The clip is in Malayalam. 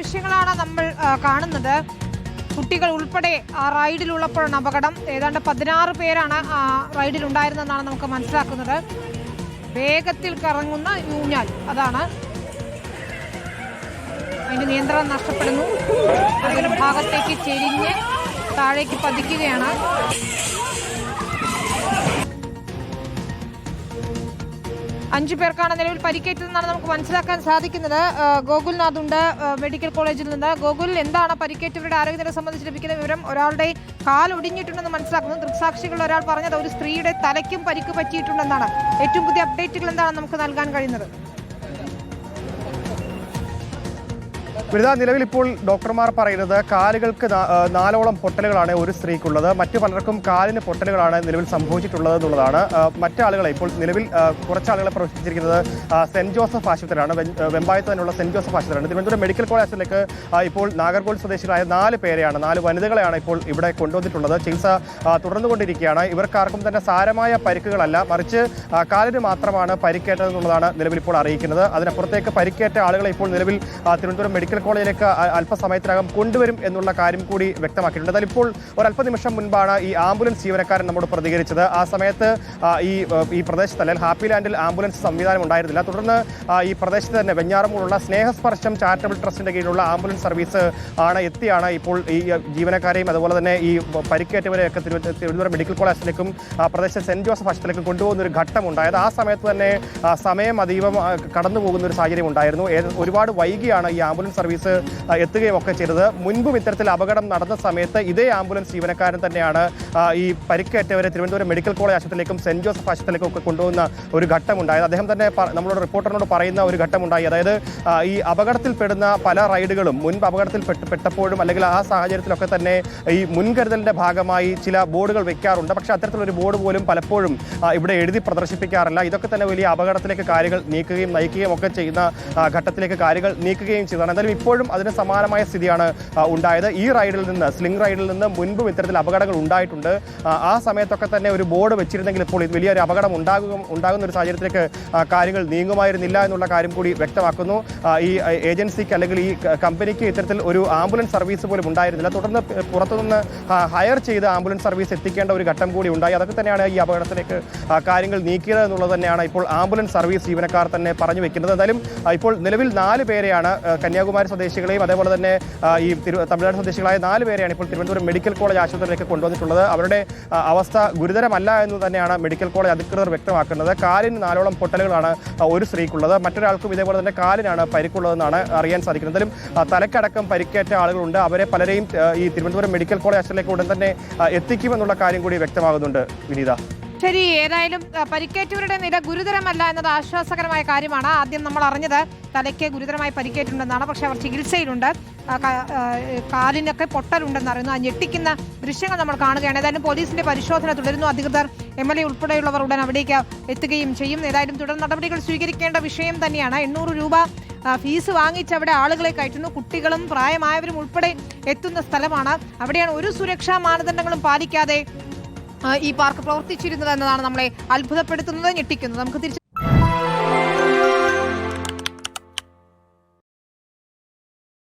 ദൃശ്യങ്ങളാണ് നമ്മൾ കാണുന്നത്. കുട്ടികൾ ഉൾപ്പെടെ ആ റൈഡിലുള്ളപ്പോഴാണ് അപകടം. ഏതാണ്ട് 16 പേരാണ് ആ റൈഡിൽ ഉണ്ടായിരുന്നതെന്നാണ് നമുക്ക് മനസ്സിലാക്കുന്നത്. വേഗത്തിൽ കറങ്ങുന്ന ഊഞ്ഞാൽ, അതാണ് അതിന്റെ നിയന്ത്രണം നഷ്ടപ്പെടുന്നു. അതിന്റെ ഭാഗത്തേക്ക് ചെരിഞ്ഞ് താഴേക്ക് പതിക്കുകയാണ്. അഞ്ചു പേർക്കാണ് നിലവിൽ പരിക്കേറ്റതെന്നാണ് നമുക്ക് മനസ്സിലാക്കാൻ സാധിക്കുന്നത്. ഗോകുൽനാഥ് ഉണ്ട് മെഡിക്കൽ കോളേജിൽ നിന്ന്. ഗോകുൽ, എന്താണ് പരിക്കേറ്റവരുടെ ആരോഗ്യനില സംബന്ധിച്ച് ലഭിക്കുന്ന വിവരം? ഒരാളുടെ കാൽ ഒടിഞ്ഞിട്ടുണ്ടെന്ന് മനസ്സിലാക്കുന്നു. ദൃക്സാക്ഷികളിൽ ഒരാൾ പറഞ്ഞത് ഒരു സ്ത്രീയുടെ തലയ്ക്കും പരിക്ക് പറ്റിയിട്ടുണ്ടെന്നാണ്. ഏറ്റവും പുതിയ അപ്ഡേറ്റുകൾ എന്താണ് നമുക്ക് നൽകാൻ കഴിയുന്നത്? നിലവിൽ ഇപ്പോൾ ഡോക്ടർമാർ പറയുന്നത് കാലുകൾക്ക് 4ഓളം പൊട്ടലുകളാണ് ഒരു സ്ത്രീക്കുള്ളത്. മറ്റു പലർക്കും കാലിന് പൊട്ടലുകളാണ് നിലവിൽ സംഭവിച്ചിട്ടുള്ളത് എന്നുള്ളതാണ്. മറ്റാളുകളെ ഇപ്പോൾ നിലവിൽ കുറച്ചാളുകളെ പ്രവേശിപ്പിച്ചിരിക്കുന്നത് സെന്റ് ജോസഫ് ആശുപത്രിയാണ്. വെമ്പായത്ത് തന്നെയുള്ള സെന്റ് ജോസഫ് ആശുപത്രിയാണ്. തിരുവനന്തപുരം മെഡിക്കൽ കോളേജ് ആശുപത്രിയിലേക്ക് ഇപ്പോൾ നാഗർകോവിൽ സ്വദേശികളായ 4 പേരെയാണ്, 4 വനിതകളെയാണ് ഇപ്പോൾ ഇവിടെ കൊണ്ടുവന്നിട്ടുള്ളത്. ചികിത്സ തുടർന്നുകൊണ്ടിരിക്കുകയാണ്. ഇവർക്കാർക്കും തന്നെ സാരമായ പരിക്കുകളല്ല, മറിച്ച് കാലിന് മാത്രമാണ് പരിക്കേറ്റതെന്നുള്ളതാണ് നിലവിൽ ഇപ്പോൾ അറിയിക്കുന്നത്. അതിനപ്പുറത്തേക്ക് പരിക്കേറ്റ ആളുകളെ ഇപ്പോൾ നിലവിൽ തിരുവനന്തപുരം മെഡിക്കൽ കോളേജിലേക്ക് അല്പസമയത്തിനകം കൊണ്ടുവരും എന്നുള്ള കാര്യം കൂടി വ്യക്തമാക്കിയിട്ടുണ്ട്. എന്നാൽ ഇപ്പോൾ ഒരല്പനിമിഷം മുൻപാണ് ഈ ആംബുലൻസ് ജീവനക്കാരൻ നമ്മോട് പ്രതികരിച്ചത്. ആ സമയത്ത് ഈ പ്രദേശത്ത്, അല്ലെങ്കിൽ ഹാപ്പി ലാൻഡിൽ ആംബുലൻസ് സംവിധാനം ഉണ്ടായിരുന്നില്ല. തുടർന്ന് ഈ പ്രദേശത്ത് തന്നെ വെഞ്ഞാറമൂടുള്ള സ്നേഹസ്പർശം ചാരിറ്റബിൾ ട്രസ്റ്റിന്റെ കീഴിലുള്ള ആംബുലൻസ് സർവീസ് എത്തിയാണ് ഇപ്പോൾ ഈ ജീവനക്കാരെയും അതുപോലെ തന്നെ ഈ പരിക്കേറ്റവരെയൊക്കെ തിരുവനന്തപുരം മെഡിക്കൽ കോളേജിലേക്കും പ്രദേശത്തെ സെന്റ് ജോസഫ് ആശുപത്രിയിലേക്കും കൊണ്ടുപോകുന്ന ഒരു ഘട്ടം ഉണ്ടായത്. ആ സമയത്ത് തന്നെ സമയം അതീവം കടന്നു പോകുന്ന ഒരു സാഹചര്യം ഉണ്ടായിരുന്നു. ഒരുപാട് വൈകിയാണ് ഈ ആംബുലൻസ് സർവീസ് എത്തുകയും ഒക്കെ ചെയ്തത്. മുൻപും ഇത്തരത്തിൽ അപകടം നടന്ന സമയത്ത് ഇതേ ആംബുലൻസ് ജീവനക്കാരൻ തന്നെയാണ് ഈ പരിക്കേറ്റവരെ തിരുവനന്തപുരം മെഡിക്കൽ കോളേജ് ആശുപത്രിയിലേക്കും സെന്റ് ജോസഫ് ആശുപത്രിയിലേക്കും ഒക്കെ കൊണ്ടുപോകുന്ന ഒരു ഘട്ടമുണ്ടായത്. അദ്ദേഹം തന്നെ നമ്മളോട് റിപ്പോർട്ടറിനോട് പറയുന്ന ഒരു ഘട്ടമുണ്ടായി. അതായത് ഈ അപകടത്തിൽപ്പെടുന്ന പല റൈഡുകളും മുൻപ് അപകടത്തിൽ പെട്ടപ്പോഴും അല്ലെങ്കിൽ ആ സാഹചര്യത്തിലൊക്കെ തന്നെ ഈ മുൻകരുതലിന്റെ ഭാഗമായി ചില ബോർഡുകൾ വെക്കാറുണ്ട്. പക്ഷേ അത്തരത്തിലൊരു ബോർഡ് പോലും പലപ്പോഴും ഇവിടെ എഴുതി പ്രദർശിപ്പിക്കാറില്ല. ഇതൊക്കെ തന്നെ വലിയ അപകടത്തിലേക്ക് കാര്യങ്ങൾ നീക്കുകയും നയിക്കുകയും ഒക്കെ ചെയ്യുന്ന ഘട്ടത്തിലേക്ക് കാര്യങ്ങൾ നീക്കുകയും ചെയ്തതാണ്. എന്തായാലും ഇപ്പോഴും അതിന് സമാനമായ സ്ഥിതിയാണ് ഉണ്ടായത്. ഈ റൈഡിൽ നിന്ന്, സ്ലിംഗ് റൈഡിൽ നിന്ന് മുൻപും ഇത്തരത്തിൽ അപകടങ്ങൾ ഉണ്ടായിട്ടുണ്ട്. ആ സമയത്തൊക്കെ തന്നെ ഒരു ബോർഡ് വെച്ചിരുന്നെങ്കിൽ ഇപ്പോൾ വലിയൊരു അപകടം ഉണ്ടാകുന്ന ഒരു സാഹചര്യത്തിലേക്ക് കാര്യങ്ങൾ നീങ്ങുമായിരുന്നില്ല എന്നുള്ള കാര്യം കൂടി വ്യക്തമാക്കുന്നു. ഈ ഏജൻസിക്ക് അല്ലെങ്കിൽ ഈ കമ്പനിക്ക് ഇത്തരത്തിൽ ഒരു ആംബുലൻസ് സർവീസ് പോലും ഉണ്ടായിരുന്നില്ല. തുടർന്ന് പുറത്തുനിന്ന് ഹയർ ചെയ്ത് ആംബുലൻസ് സർവീസ് എത്തിക്കേണ്ട ഒരു ഘട്ടം കൂടി ഉണ്ടായി. അതൊക്കെ തന്നെയാണ് ഈ അപകടത്തിലേക്ക് കാര്യങ്ങൾ നീക്കിയത് എന്നുള്ളത് തന്നെയാണ് ഇപ്പോൾ ആംബുലൻസ് സർവീസ് ജീവനക്കാർ തന്നെ പറഞ്ഞു വെക്കുന്നത്. എന്തായാലും ഇപ്പോൾ നിലവിൽ 4 പേരെയാണ്, കന്യാകുമാരി സ്വദേശികളെയും അതേപോലെ തന്നെ ഈ തമിഴ്നാട് സ്വദേശികളായ 4 പേരെയാണ് ഇപ്പോൾ തിരുവനന്തപുരം മെഡിക്കൽ കോളേജ് ആശുപത്രിയിലേക്ക് കൊണ്ടുവന്നിട്ടുള്ളത്. അവരുടെ അവസ്ഥ ഗുരുതരമല്ല എന്ന് തന്നെയാണ് മെഡിക്കൽ കോളേജ് അധികൃതർ വ്യക്തമാക്കുന്നത്. കാലിന് 4ഓളം പൊട്ടലുകളാണ് ഒരു സ്ത്രീക്കുള്ളത്. മറ്റൊരാൾക്കും ഇതേപോലെ തന്നെ കാലിനാണ് പരിക്കുള്ളതെന്നാണ് അറിയാൻ സാധിക്കുന്നത്. എന്തായാലും തലക്കടക്കം പരിക്കേറ്റ ആളുകളുണ്ട്. അവരെ പലരെയും ഈ തിരുവനന്തപുരം മെഡിക്കൽ കോളേജ് ആശുപത്രിയിലേക്ക് ഉടൻ തന്നെ എത്തിക്കുമെന്നുള്ള കാര്യം കൂടി വ്യക്തമാകുന്നുണ്ട്. വിനീത, ശരി, ഏതായാലും പരിക്കേറ്റവരുടെ നില ഗുരുതരമല്ല എന്നത് ആശ്വാസകരമായ കാര്യമാണ്. ആദ്യം നമ്മൾ അറിഞ്ഞത് തലയ്ക്ക് ഗുരുതരമായി പരിക്കേറ്റുണ്ടെന്നാണ്. പക്ഷെ അവർ ചികിത്സയിലുണ്ട്. കാലിനൊക്കെ പൊട്ടലുണ്ടെന്ന് അറിയുന്നു. ആ ഞെട്ടിക്കുന്ന ദൃശ്യങ്ങൾ നമ്മൾ കാണുകയാണ്. ഏതായാലും പോലീസിന്റെ പരിശോധന തുടരുന്നു. അധികൃതർ MLA ഉൾപ്പെടെയുള്ളവർ ഉടൻ അവിടേക്ക് എത്തുകയും ചെയ്യും. ഏതായാലും തുടർ നടപടികൾ സ്വീകരിക്കേണ്ട വിഷയം തന്നെയാണ്. 800 രൂപ ഫീസ് വാങ്ങിച്ച് അവിടെ ആളുകളെ കയറ്റുന്നു. കുട്ടികളും പ്രായമായവരും ഉൾപ്പെടെ എത്തുന്ന സ്ഥലമാണ്. അവിടെയാണ് ഒരു സുരക്ഷാ മാനദണ്ഡങ്ങളും പാലിക്കാതെ ഈ പാർക്ക് പ്രവർത്തിച്ചിരുന്നത് എന്നതാണ് നമ്മളെ അത്ഭുതപ്പെടുത്തുന്നത്, ഞെട്ടിക്കുന്നത്. നമുക്ക് തിരിച്ച്